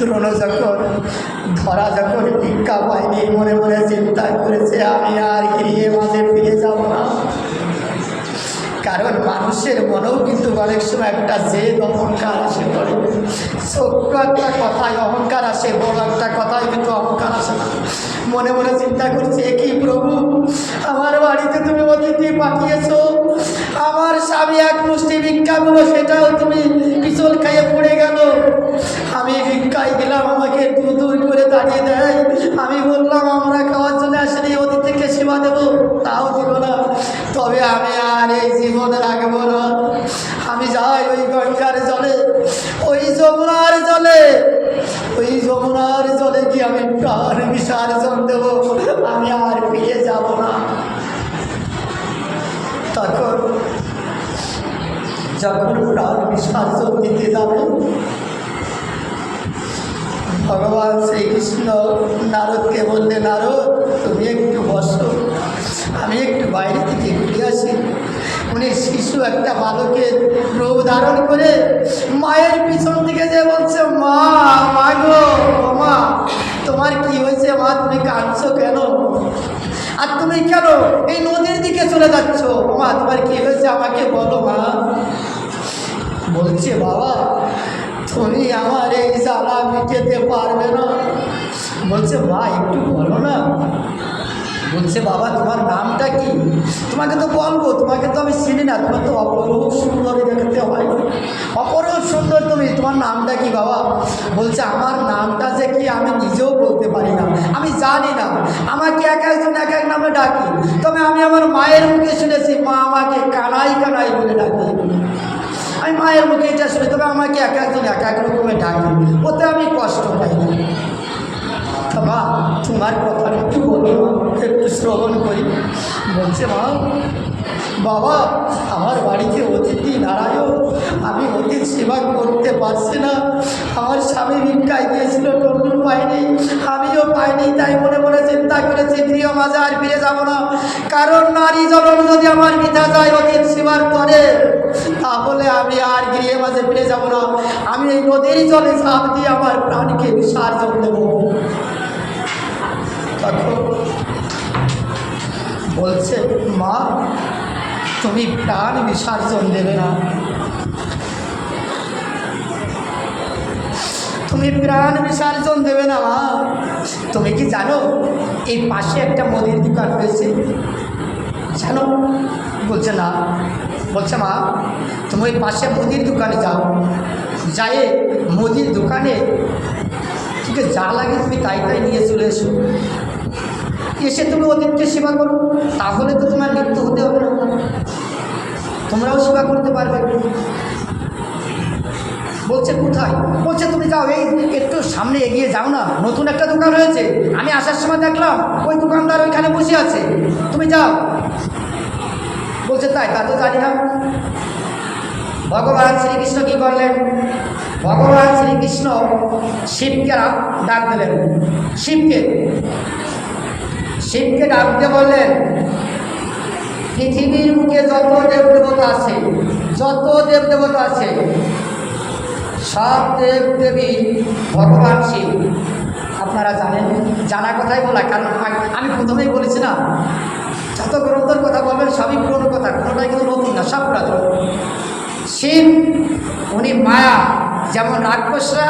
দ্রোণ যখন ভিক্ষা পায়নি মনে মনে চিন্তা করেছে আমি আর গৃহে মাঝে ফিরে যাব না। কারণ মানুষের মনেও কিন্তু অনেক সময় একটা জেদ অহংকার আসে পড়ে। ছোট্ট একটা কথায় অহংকার আসে, বড় একটা কথায় কিন্তু অহংকার আসে না। মনে মনে চিন্তা করছে কি প্রভু, আমার বাড়িতে তুমি অতিথি পাঠিয়েছো, আমার স্বামী এক মুষ্টি ভিক্ষাগুলো সেটাও তুমি পিছল খাইয়ে পড়ে গেল। আমি ভিক্ষায় গেলাম, আমাকে দূর করে দাঁড়িয়ে দেয়। আমি বললাম আমরা খাওয়ার জন্য আসলে অতিথিকে সেবা দেবো, তাও দিল না। তবে আমি আর এই জীবন রাখবো না। আমি যাই ওই গঙ্গার জলে, ওই যমুনার জলে কি আমি প্রাণ বিসর্জন দেবো, আমি আর ফিরে যাব না। তখন যখন প্রাণ বিসর্জন দিতে যাবে, ভগবান শ্রীকৃষ্ণ নারদকে বললে, নারদ তুমি একটু বসো, আমি একটু বাইরে থেকে ঘুরে আসি। উনি শিশু একটা বালকের রূপ ধারণ করে মায়ের পিছন দিকে যে বলছে, মা গো, মা তোমার কি হয়েছে মা, তুমি কাঁদছো কেন? আর তুমি কেন এই নদীর দিকে চলে যাচ্ছ? মা তোমার কি হয়েছে আমাকে বলো মা। বলছে, বাবা তুমি আমার এই জ্বালা মিটাতে পারবে না। বলছে, মা একটু বলো না। বলছে, বাবা তোমার নামটা কি? তোমাকে তো বলবো, তোমাকে তো আমি চিনি না, তোমার তো অপরূপ সুন্দর দেখতে হয়, অপরূপ সুন্দর তুমি, তোমার নামটা কি বাবা? বলছে, আমার নামটা যে কি আমি নিজেও বলতে পারি না, আমি জানি না, আমাকে এক একজন এক এক নামে ডাকি। তবে আমি আমার মায়ের মুখে শুনেছি, মা আমাকে কানাই কানাই বলে ডাকি। আমি মায়ের মুখে এটা শুনে, তবে আমাকে এক একজন এক এক রকমের ডাকি, ওতে আমি কষ্ট পাই না। মা তোমার কথা একটু বলো, একটু শ্রবণ করি। বলছে, মা বাবা আমার বাড়িতে অতিথি নারায়ণ, আমি অতিথি সেবা করতে পারছি না। আমার স্বামী ভিক্ষায় দিয়েছিল, টুকুর পাইনি, আমিও পাইনি। তাই মনে মনে চিন্তা করেছি গৃহ মাঝে আর ফিরে যাব না। কারণ নারী জনম যদি আমার পিতা যায় অতিথি সেবার করে, তাহলে আমি আর গৃহে মাঝে ফিরে যাব না। আমি এই নদীর জলে ঝাঁপ দিয়ে আমার প্রাণকে বিসর্জন দেব। তখন বলছে, মা তুমি প্রাণ বিসর্জন দেবে না, তুমি প্রাণ বিসর্জন দেবে না মা। তুমি কি জানো এই পাশে একটা মুদির দোকান রয়েছে, জানো? বলছে, না। বলছে, মা তুমি ওই পাশে মুদির দোকানে যাও, যাই মুদির দোকানে ঠিক যা লাগে তুমি তাই তাই নিয়ে চলে এসো, এসে তুমি অতিথিকে সেবা করো, তাহলে তো তোমার মৃত্যু হতে হবে না, তোমরাও সেবা করতে পারবে। বলছে, কোথায়? বলছে, তুমি যাও এই একটু সামনে এগিয়ে যাও না, নতুন একটা দোকান হয়েছে, আমি আসার সময় দেখলাম ওই দোকানদার ওইখানে বসে আছে, তুমি যাও। বলছে, তাই? তা তো জানি না। ভগবান শ্রীকৃষ্ণ কি করলেন? ভগবান শ্রীকৃষ্ণ শিবকে ডাক দিলেন। শিবকে ডাক দিয়ে বললেন, পৃথিবীর মুখে যত দেবদেবতা আছে সব দেবদেবী ভগবান শিব। আপনারা জানেন, জানা কথাই বলা, কারণ আমি প্রথমেই বলেছি না, যত গ্রন্থের কথা বলবেন সবই পুরনো কথা, কোনোটাই কিন্তু নতুন না, সব পুরাতন। শিব উনি মায়া, যেমন রাক্ষসরা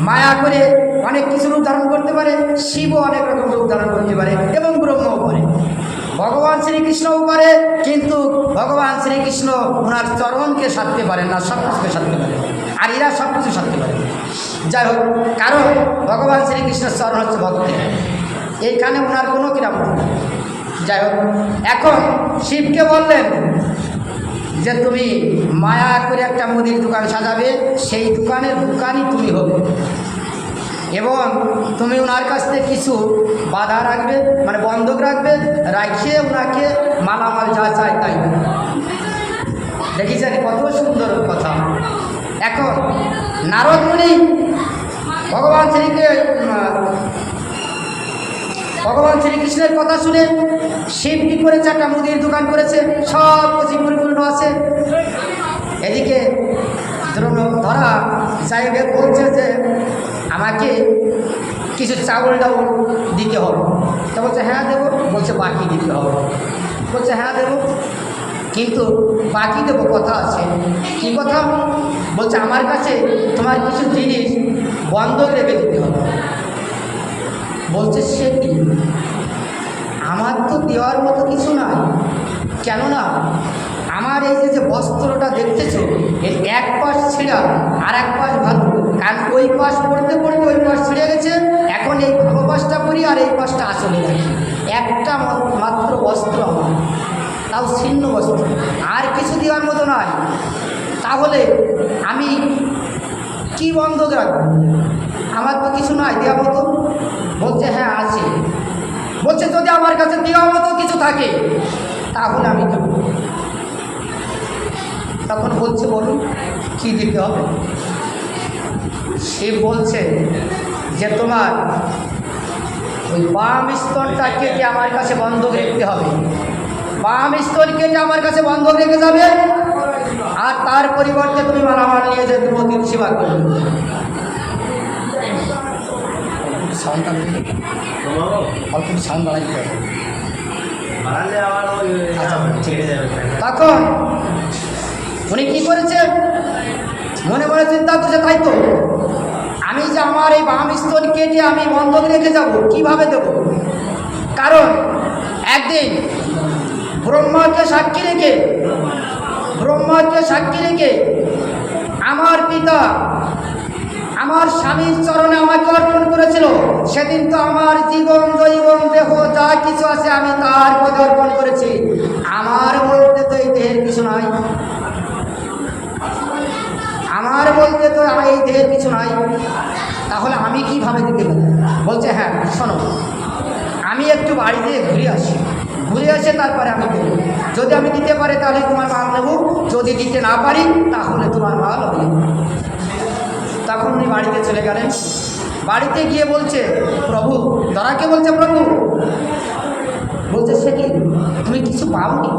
মায়া করে অনেক কিছু রূপ ধারণ করতে পারে, শিবও অনেক রকম রূপ ধারণ করতে পারে এবং ব্রহ্মও পারে, ভগবান শ্রীকৃষ্ণও পারে। কিন্তু ভগবান শ্রীকৃষ্ণ ওনার চরণকে সাধতে পারেন না, সব কিছুকে সাধতে পারে, আর এরা সব কিছু সাধতে পারে। যাই হোক, কারণ ভগবান শ্রীকৃষ্ণের চরণ হচ্ছে ভক্তি, এইখানে ওনার কোনো কিরাম নেই। যাই হোক, এখন শিবকে বললেন যে তুমি মায়া করে একটা মুদির দোকান সাজাবে, সেই দোকানের দোকানই তুমি হবে, এবং তুমি ওনার কাছ থেকে কিছু বাধা রাখবে, মানে বন্ধক রাখবে, রাখিয়ে ওনাকে মালামাল যা চায় তাই। দেখেছেন কত সুন্দর কথা। এখন নারদ মুনি ভগবান শ্রীকৃষ্ণের কথা শুনে শিব কি করেছে, একটা মুদির দোকান করেছে, সব কিছু পরিপূর্ণ আছে। এদিকে ধরা যাই বলছে যে আমাকে কিছু চাউল ডাউল দিতে হবে। তা বলছে হ্যাঁ দেবো। বলছে বাকি দিতে হবে। বলছে হ্যাঁ দেবো, কিন্তু বাকি দেবো কথা আছে। কী কথা? বলছে আমার কাছে তোমার কিছু জিনিস বন্ধক রেখে দিতে হবে। বলছে সে কি? আমার তো দেওয়ার মতো কিছু নাই, কেননা আমার এই যে বস্ত্রটা দেখতেছ এর এক পাশ ছিঁড়া আর এক পাশ ভালো, কারণ ওই পাশ পড়তে পড়তে ওই পাশ ছিঁড়ে গেছে, এখন এই ভালো পাশটা পরি আর এই পাশটা আসলে রাখি। একটা মাত্র বস্ত্র আমার, তাও ছিন্ন বস্ত্র, আর কিছু দেওয়ার মতো নয়। তাহলে আমি কি বন্ধক রাখবো? আমার তো কিছু নাই দেওয়ার মতো। বলছে হ্যাঁ আছে। বলছে যদি আমার কাছে দেওয়ার মতো কিছু থাকে তাহলে আমি দেবো। তখন বলছে বলুন কী দিতে হবে? সে বলছে যে তোমার ওই বাম স্তনটা কেটে আমার কাছে বন্ধক রাখতে হবে। বাম স্তন কেটে আমার কাছে বন্ধক রেখে যাবে, আর তার পরিবর্তে তুমি মালামাল নিয়ে যে অতিথি সেবা করবে। সাউন্ডটা অল্প সাউন্ড বাড়াই দিতে হবে। তখন উনি কী করেছে? মনে মনে চিন্তা করছে তাই তো, আমি যে আমার এই বাম স্তন কেটে আমি বন্ধক রেখে যাব, কিভাবে দেব? কারণ একদিন ব্রহ্মাকে সাক্ষী রেখে আমার পিতা আমার স্বামীর চরণে আমাকে অর্পণ করেছিল। সেদিন তো আমার জীবন জৈবন দেহ যা কিছু আছে আমি তার পথে অর্পণ করেছি। আমার বলতে তো এই দেহের কিছু নাই, আমার বলতে তো এই দেহের কিছু নাই, তাহলে আমি কিভাবে দিতে পারি? বলছে হ্যাঁ শোনো, আমি একটু বাড়িতে ঘুরে আসে তারপরে আমি দেবো। যদি আমি দিতে পারি তাহলে তোমার মাল নেব, যদি দিতে না পারি তাহলে তোমার মাল হবে। তখন উনি বাড়িতে চলে গেলেন। বাড়িতে গিয়ে বলছে প্রভু, ধরাকে বলছে প্রভু, বলছে সে কি তুমি কিছু পাওনি?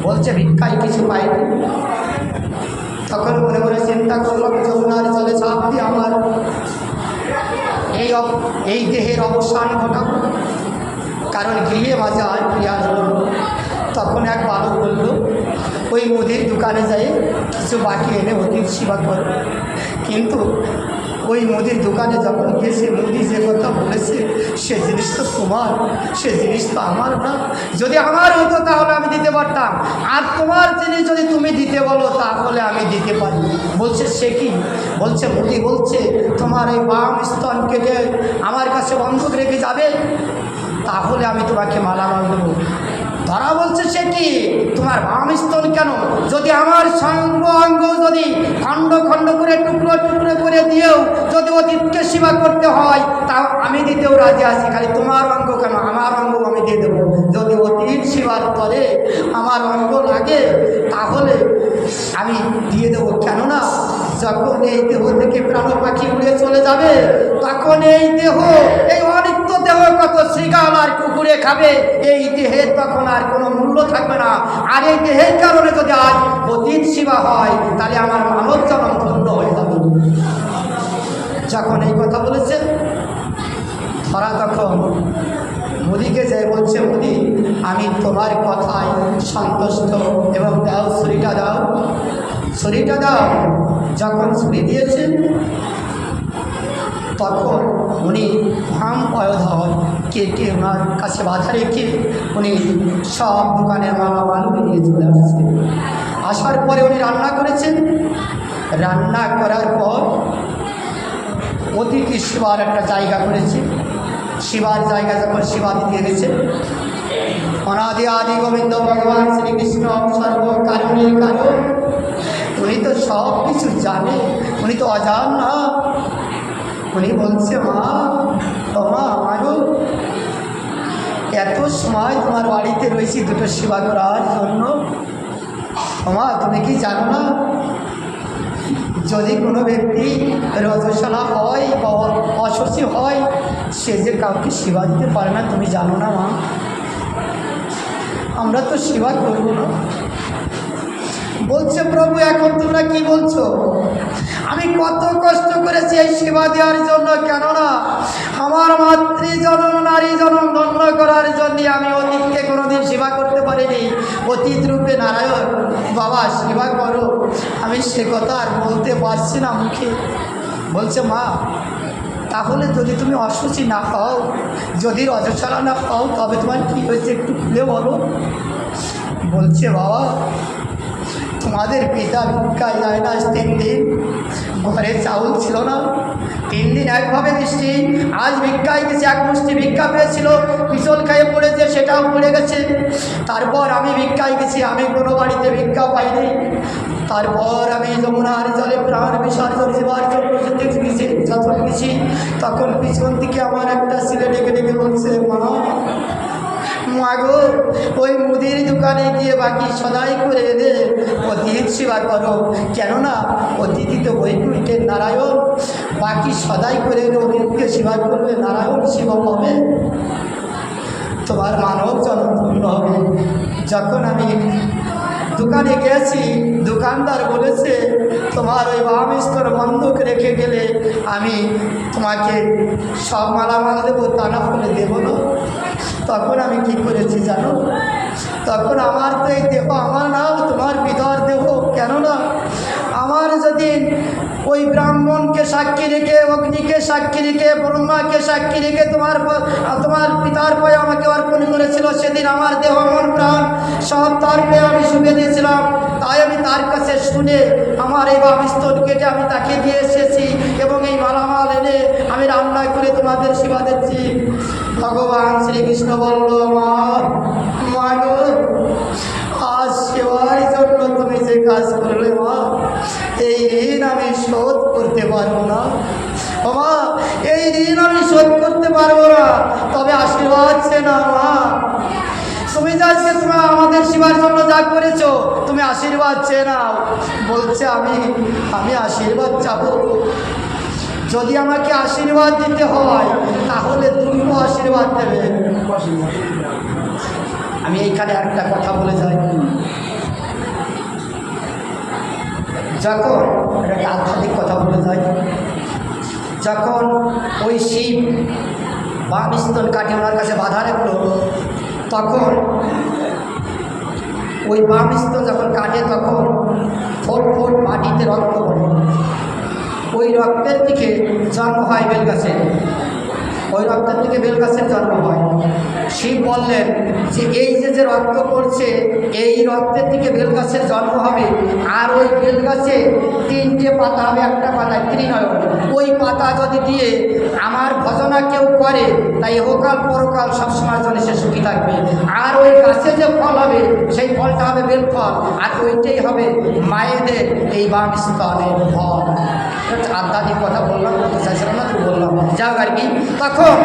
বলছে ভিক্ষায় কিছু পাইনি। তখন মনে মনে চিন্তা করলাম যমুনার জলে ঝাঁপ দিয়ে আমার এই দেহের অবসান ঘটাবো, কারণ গৃহে মাঝে আর ক্রিয়া হল। তখন এক বালক বলল ওই মুদির দোকানে যাই কিছু বাকি এনে অতিথি সেবা করো। কিন্তু ওই মুদির দোকানে যখন গিয়ে সে মুদি যে কথা বলেছে সে জিনিস তো তোমার, সে জিনিস তো আমার না। যদি আমার হতো তাহলে আমি দিতে পারতাম, আর তোমার জিনিস যদি তুমি দিতে বলো তাহলে আমি দিতে পারি। বলছে সে কি? বলছে মুদি বলছে তোমার এই বাম স্তন কেটে আমার কাছে বন্ধক রেখে যাবে, তাহলে আমি তোমাকে মালামাল দেবো। ধরা বলছে সে কি তোমার বাম স্তন কেন? যদি আমার সঙ্গ অঙ্গ যদি খণ্ড খণ্ড করে টুকরো টুকরো করে দিয়েও যদি অতীতকে সেবা করতে হয় তা আমি দিতেও রাজি আছি, খালি তোমার অঙ্গ কেন? আমার অঙ্গ আমি দিয়ে দেবো। যদি অতীত সেবার পরে আমার অঙ্গ লাগে তাহলে আমি দিয়ে দেবো, কেননা যখন এই দেহ থেকে প্রাণ পাখি উড়ে চলে যাবে তখন এই দেহ, এই অনিত্য দেহ কত শৃগাল আর কুকুরে খাবে, এই দেহের তখন আর কোনো মূল্য থাকবে না। আর এই দেহের কারণে যদি আজ অতীত সেবা হয় তাহলে আমার মানব জন্ম ধন্য হয়ে যাবে। যখন এই কথা বলেছে ধরা তখন মুদিকে যাই বলছে মুদি আমি তোমার কথায় সন্তুষ্ট, এবং দাও ছুরিটা দাও, ছুরিটা দাও। যখন ছুরি দিয়েছেন তখন উনি ভাম পয়ধর কেটে ওনার কাছে বাধা রেখে উনি সব দোকানের মালামাল নিয়ে চলে আসছে। আসার পরে উনি রান্না করেছেন। রান্না করার পর অতিথি সেবার একটা জায়গা করেছে। শিবার জায়গা যখন শিবা দিয়ে গেছে, অনাদি আদি গোবিন্দ ভগবান শ্রীকৃষ্ণ সর্বকারণের কারণ, উনি তো সব কিছু জানে, উনি তো অজান না। উনি বলছে মা তোমা আমারও এত সময় তোমার বাড়িতে রয়েছি দুটো সেবা করার জন্য, মা তুমি কি জানো না যদি কোনো ব্যক্তি রজস্বলা হয় বা অশোচী হয় সে যে কাউকে সেবা দিতে পারে না, তুমি জানো না মা? আমরা তো সেবা করবো না। বলছে প্রভু এখন তোমরা কি বলছো? আমি কত কষ্ট করেছি এই সেবা দেওয়ার জন্য, কেননা আমার মাতৃ জনম নারী জনম ধন্য করার জন্য আমি অতীতকে কোনোদিন সেবা করতে পারিনি। অতীত রূপে নারায়ণ বাবা সেবা করো। আমি সে কথা আর বলতে পারছি না মুখে। বলছে মা তাহলে যদি তুমি অসুচি না হও, যদি রজস্বলা না হও, তবে তোমার কী হয়েছে একটু খুলে বলো। বলছে বাবা তোমাদের পিতা ভিক্ষায় যায় না 3 দিন, ঘরে চাউল ছিল না, 3 দিন একভাবে বৃষ্টি, আজ ভিক্ষায় গেছে, 1 মুষ্টি ভিক্ষা পেয়েছিল, পিছল খেয়ে পড়েছে, সেটাও পড়ে গেছে। তারপর আমি ভিক্ষায় গেছি, আমি কোনো বাড়িতে ভিক্ষা পাইনি। তারপর আমি যমুনার জলে প্রাণ বিসর্জন দেওয়ার জন্য যখন গেছি, তখন পিছন থেকে আমার একটা ছেলে ডেকে ডেকে বলছে মা গো ওই মুদির দোকানে গিয়ে বাকি সদাই করে দে, অতিথি সেবা করো, কেননা অতিথি তো বৈকুণ্ঠের নারায়ণ, বাকি সদাই করে অতিথিকে সেবা করবে, নারায়ণ সেবা হবে, তোমার মানব জনম পূর্ণ হবে। যখন আমি দোকানে গেছি, দোকানদার বলেছে তোমার ওই বাম স্তর বন্ধক রেখে গেলে আমি তোমাকে সব মালামাল দেবো, তা না হলে দেবো না। তখন আমি কি করেছি জানো? তখন আমার তো এই দেহ আমার নাও, তোমার পিতার দেহ, কেননা আমার যদি ওই ব্রাহ্মণকে সাক্ষী রেখে, অগ্নিকে সাক্ষী রেখে, ব্রহ্মাকে সাক্ষী রেখে তোমার পিতার পায়ে আমাকে অর্পণ করেছিল, সেদিন আমার দেহ মন প্রাণ সব তার পেয়ে আমি শুভে দিয়েছিলাম। তাই আমি তার কাছে শুনে আমার এই বামস্তর কেটে আমি তাকে দিয়ে এসেছি এবং এই মালামাল এনে আমি রান্না করে তোমাদের সেবা দিচ্ছি। ভগবান শ্রীকৃষ্ণ বলল মা গো আজ সেবার জন্য তুমি যে কাজ করলে মা, এই ঋণ আমি শোধ করতে পারবো না। মা এই ঋণ আমি শোধ করতে পারবো না, তবে আশীর্বাদ সে না মা, তুমি যা আজকে তুমি আমাদের সেবার জন্য যা করেছো, তুমি আশীর্বাদ চেয়ে নাও। বলছে আমি আশীর্বাদ চাবো? যদি আমাকে আশীর্বাদ দিতে হয় তাহলে তুমি আশীর্বাদ দেবে। আমি এইখানে একটা কথা বলে যাই, যখন একটা আধ্যাত্মিক কথা বলে যাই, যখন ওই শিব বাম স্তন কাটে ওনার কাছে বাধা রাখলো, তখন ওই বাম স্তন যখন কাটে তখন ফোট ফোট মাটিতে রক্ত পড়ে, ওই রক্তের দিকে জন্ম হয় বেলগাছে, ওই রক্তের থেকে বেলগাছের জন্ম হয়। শিব বললেন যে এই যে রক্ত পড়ছে, এই রক্তের থেকে বেলগাছের জন্ম হবে, আর ওই বেলগাছে 3টে পাতা হবে, একটা পাতায় ত্রিনয়ন, ওই পাতা যদি দিয়ে আমার ভজনা কেউ করে তাই ইহকাল পরকাল সবসময়ের জন্য সে সুখী থাকবে। আর ওই গাছে যে ফল হবে সেই ফলটা হবে বেলফল, আর ওইটাই হবে মায়েদের এই বাম স্তনের ফল। আধ্যাত্মিক কথা বললাম, বলতে চাইছিলাম না, তো বললাম যাও আর কি। তখন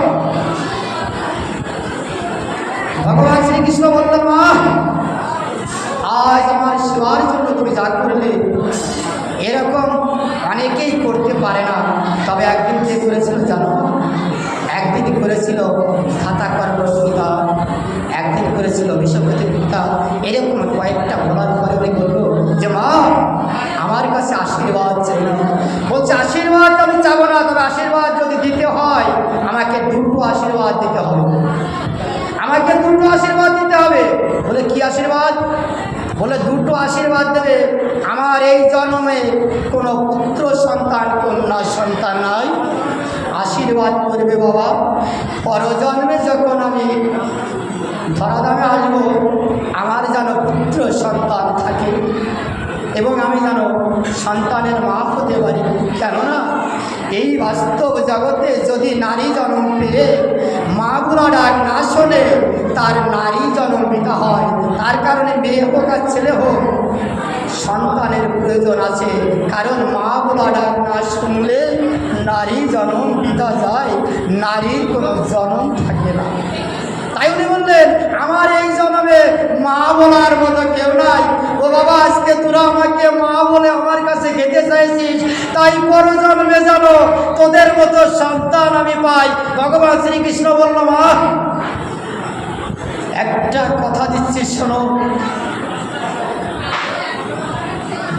ভগবান শ্রীকৃষ্ণ বললেন মা আজ আমার সেবার জন্য তুমি যা করলে এরকম অনেকেই করতে পারে না, তবে একদিন যে করেছিল জানো? একদিন করেছিল খাতাকর্ম সীতা, একদিন করেছিল বিশ্বপতি পিতা। এরকম কয়েকটা বলার পরে ওই বললো যে মা আমার কাছে আশীর্বাদ চাই না। বলছে আশীর্বাদ আমি চাবো না, তবে আশীর্বাদ যদি দিতে হয় আমাকে 2টো আশীর্বাদ দিতে হবে, আমাকে 2টো আশীর্বাদ দিতে হবে। বলে কি আশীর্বাদ? বলে 2টো আশীর্বাদ দেবে, আমার এই জন্মে কোনো পুত্র সন্তান কন্যা সন্তান নাই, আশীর্বাদ করবে বাবা পরজন্মে যখন আমি ধরাধামে আসবো আমার যেন পুত্র সন্তান থাকে এবং আমি যেন সন্তানের মা হতে পারি। কেননা এই বাস্তব জগতে যদি নারী জন্ম পেয়ে মা বুড়া ডাক না শোনে তার নারী জন্মিতা হয়। তার কারণে মেয়ে হোক আর ছেলে হোক সন্তানের প্রয়োজন আছে, কারণ মা বুড়া ডাক না শুনলে নারী জন্ম পিতা যায়, নারীর কোনো জন্ম থাকে না। তাই উনি বললেন আমার এই জন্মে মা বলার মতো কেউ নাই। ও বাবা আজকে তোরা আমাকে মা বলে আমার কাছে খেতে চাইছিস, তাই পরজন্মে যেন তোদের মতো সন্তান আমি পাই। ভগবান শ্রীকৃষ্ণ বলল মা একটা কথা দিচ্ছি শোনো,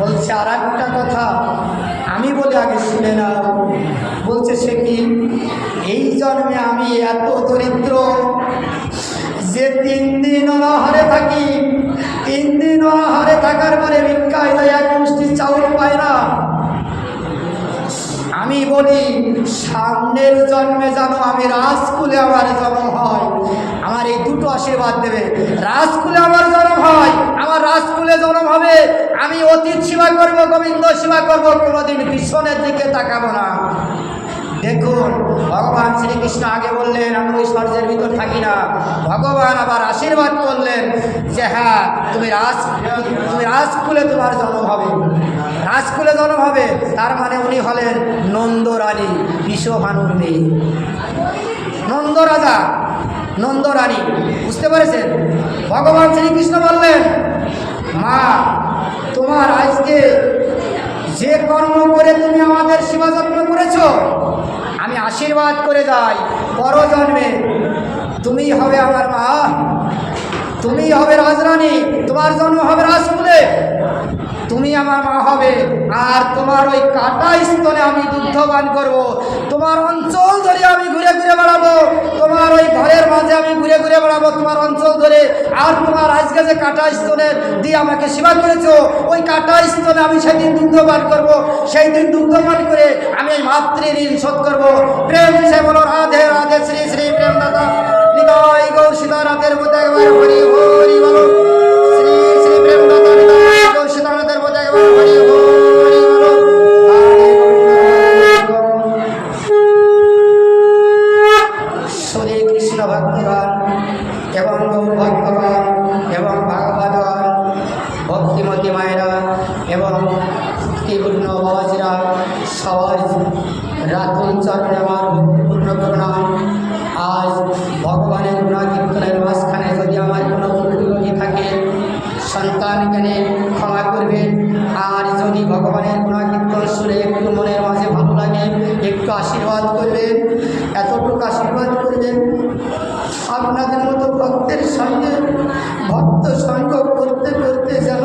বলছে আর একটা কথা আমি বলে আগে শুনে না। বলছে সে কি? এই জন্মে আমি এত দরিদ্র যে 3 দিন অনাহারে থাকি, 3 দিন অনাহারে থাকার পরে ভিক্ষায় যায়, এক মুষ্টি চাউল পায় না। আমি বলি সামনের জন্মে যেন আমি রাজকুলে আমার জন্ম হয়, আমার এই দুটো আশীর্বাদ দেবে। রাজকুলে আমার জন্ম হয়, আমার রাজকুলে জন্ম হবে, আমি অতীত সেবা করব, গোবিন্দ সেবা করব, কোনোদিন পিছনের দিকে তাকাবো না। দেখুন ভগবান শ্রীকৃষ্ণ আগে বললেন আমি ঐশ্বর্যের ভিতর থাকি না, ভগবান আবার আশীর্বাদ করলেন যে হ্যাঁ তুমি রাজকুলে তোমার জন্ম হবে, রাজকুলে জন্ম হবে। তার মানে উনি হলেন নন্দরানী, বিশ্বভানুর মেয়ে, নন্দ রাজা, নন্দরানী। বুঝতে পেরেছেন? ভগবান শ্রীকৃষ্ণ বললেন মা তোমার আজকে যে কর্ম করে তুমি আমাদের সেবা যত্ন করেছ, আমি আশীর্বাদ করে যাই পরজন্মে তুমি হবে আমার মা, তুমি হবে রাজরানী, তোমার জন্ম হবে রাজকুলে, তুমি আমার মা হবে। আর তোমার ওই কাটা স্তনে আমি দুগ্ধ পান করবো, তোমার অঞ্চল ধরে আমি ঘুরে ঘুরে বেড়াবো, তোমার ওই ঘরের মাঝে আমি ঘুরে ঘুরে বেড়াবো তোমার অঞ্চল ধরে। আর তোমার আজকে যে কাটা স্তনে দিয়ে আমাকে সেবা করেছো, ওই কাটা স্তনে আমি সেদিন দুগ্ধ পান করবো, সেই দিন দুগ্ধ পান করে আমি এই মাতৃ ঋণ শোধ করবো। প্রেম সে বলো রাধে রাধে শ্রী শ্রী প্রেমদাতা নিতাই গৌর সীতানাথের মধ্যে একবার হরি হরি বলো, শ্রী শ্রী প্রেমদাতা নিতাই গৌর সীতানাথের মধ্যে একবার হরি হরি বলো। শ্রী কৃষ্ণ ভক্তগণ এবং গৌর ভক্তগণ এবং ভাগবতগণ, ভক্তিমতী মায়েরা এবং ভক্তিপূর্ণ বাবাজিরা, সবাই রাতুল চরণে আমার ভক্তিপূর্ণ প্রণাম। আজ ভগবানের গুণাকীর্তনের মাঝখানে যদি আমার কোনো ভুল থাকে সন্তান জ্ঞানে ক্ষমা করবেন। আর যদি ভগবানের গুণাকীর্তন শুনে একটু মনের মাঝে ভালো লাগে একটু আশীর্বাদ করবেন, এতটুকু আশীর্বাদ করবেন। আপনাদের মতো ভক্তের সঙ্গে ভক্ত সঙ্গ করতে করতে যেন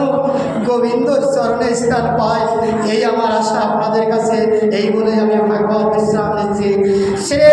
গোবিন্দর চরণে স্থান পায়, এই আমার আশা আপনাদের কাছে। এই বলে আমি ভাগবত বিশ্রাম নিচ্ছি। শ্রী